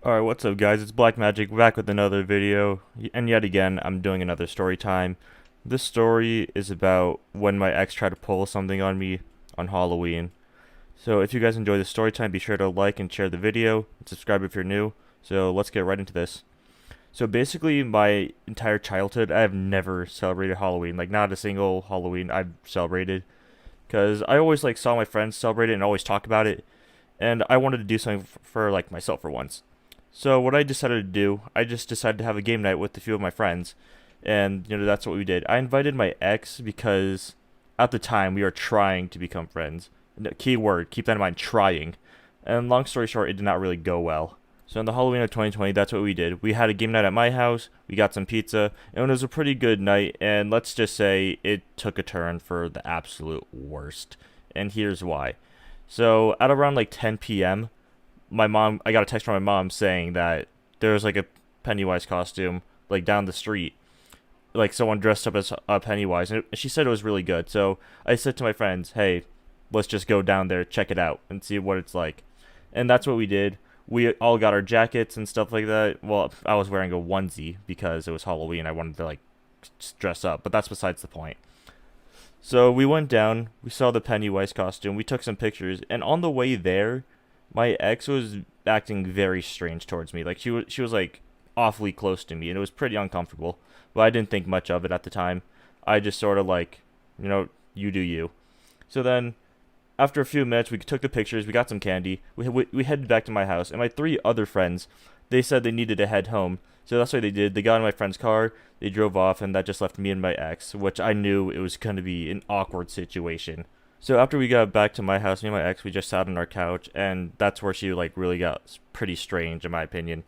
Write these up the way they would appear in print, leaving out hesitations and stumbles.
Alright, what's up guys? It's Blaq Majiq back with another video, and yet again, I'm doing another story time. This story is about when my ex tried to pull something on me on Halloween. So if you guys enjoy this story time, be sure to like and share the video, and subscribe if you're new. So let's get right into this. So basically, my entire childhood, I have never celebrated Halloween. Like, not a single Halloween I've celebrated. Because I always, like, saw my friends celebrate it and always talk about it. And I wanted to do something for like, myself for once. So what I decided to do, I just decided to have a game night with a few of my friends, and that's what we did. I invited my ex because at the time we were trying to become friends. Key word, keep that in mind, trying. And long story short, it did not really go well. So in the Halloween of 2020, that's what we did. We had a game night at my house, we got some pizza, and it was a pretty good night, and let's just say it took a turn for the absolute worst. And here's why. So at around like 10 p.m., I got a text from my mom saying that there was like a Pennywise costume like down the street, like someone dressed up as Pennywise, and she said it was really good. So I said to my friends, "Hey, let's just go down there, check it out, and see what it's like." And that's what we did. We all got our jackets and stuff like that. Well, I was wearing a onesie because it was Halloween. I wanted to like dress up, but that's besides the point. So we went down, we saw the Pennywise costume, we took some pictures, and on the way there, my ex was acting very strange towards me. Like she was like awfully close to me, and it was pretty uncomfortable. But I didn't think much of it at the time. I just sort of like, you do you. So then, after a few minutes, we took the pictures, we got some candy, we headed back to my house, and my three other friends, they said they needed to head home. So that's what they did. They got in my friend's car, they drove off, and that just left me and my ex, which I knew it was going to be an awkward situation. So after we got back to my house, me and my ex, we just sat on our couch, and that's where she like really got pretty strange, in my opinion.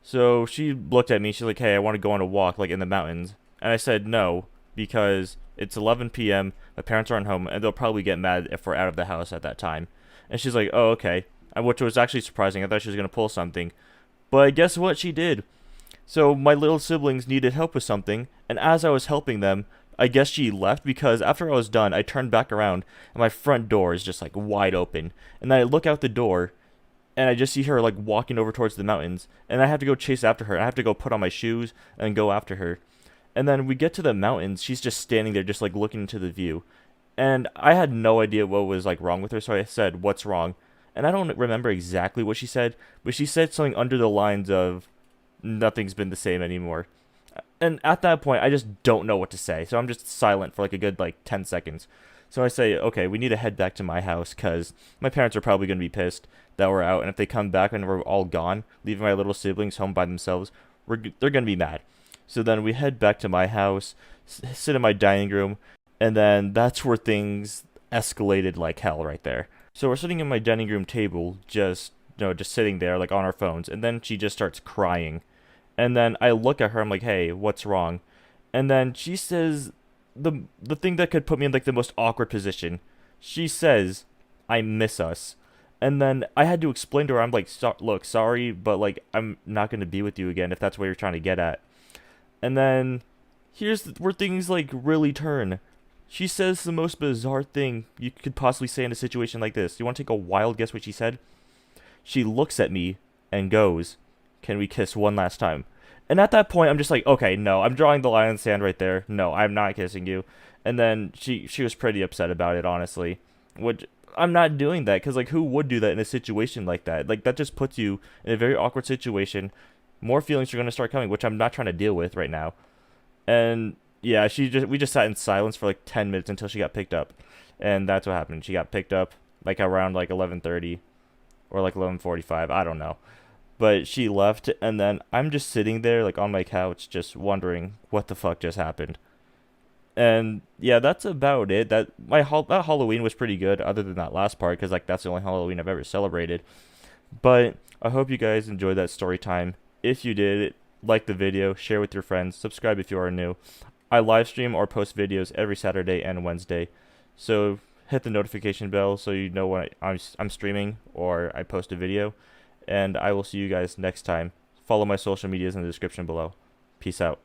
So she looked at me. She's like, "Hey, I want to go on a walk, like in the mountains." And I said no because it's 11 p.m. My parents aren't home, and they'll probably get mad if we're out of the house at that time. And she's like, "Oh, okay," which was actually surprising. I thought she was gonna pull something, but guess what? She did. So my little siblings needed help with something, and as I was helping them, I guess she left because after I was done, I turned back around and my front door is just like wide open. And then I look out the door and I just see her like walking over towards the mountains, and I have to go chase after her. I have to go put on my shoes and go after her. And then we get to the mountains, she's just standing there just like looking into the view. And I had no idea what was like wrong with her, so I said, "What's wrong?" And I don't remember exactly what she said, but she said something under the lines of nothing's been the same anymore. And at that point, I just don't know what to say. So I'm just silent for like a good like 10 seconds. So I say, "Okay, we need to head back to my house because my parents are probably going to be pissed that we're out. And if they come back and we're all gone, leaving my little siblings home by themselves, they're going to be mad." So then we head back to my house, sit in my dining room, and then that's where things escalated like hell right there. So we're sitting in my dining room table, just sitting there like on our phones, and then she just starts crying. And then I look at her, I'm like, "Hey, what's wrong?" And then she says the thing that could put me in like the most awkward position. She says, "I miss us." And then I had to explain to her, I'm like, "Look, sorry, but like I'm not going to be with you again if that's what you're trying to get at." And then here's where things like really turn. She says the most bizarre thing you could possibly say in a situation like this. You want to take a wild guess what she said? She looks at me and goes, "Can we kiss one last time?" And at that point, I'm just like, "Okay, no, I'm drawing the line in the sand right there. No, I'm not kissing you." And then she was pretty upset about it, honestly. Which I'm not doing that because like who would do that in a situation like that? Like that just puts you in a very awkward situation. More feelings are gonna start coming, which I'm not trying to deal with right now. And yeah, we just sat in silence for like 10 minutes until she got picked up, and that's what happened. She got picked up like around like 11:30 or like 11:45. I don't know. But she left, and then I'm just sitting there, like on my couch, just wondering what the fuck just happened. And yeah, that's about it. That Halloween was pretty good, other than that last part, because like that's the only Halloween I've ever celebrated. But I hope you guys enjoyed that story time. If you did, like the video, share with your friends, subscribe if you are new. I live stream or post videos every Saturday and Wednesday, so hit the notification bell so you know when I'm streaming or I post a video. And I will see you guys next time. Follow my social medias in the description below. Peace out.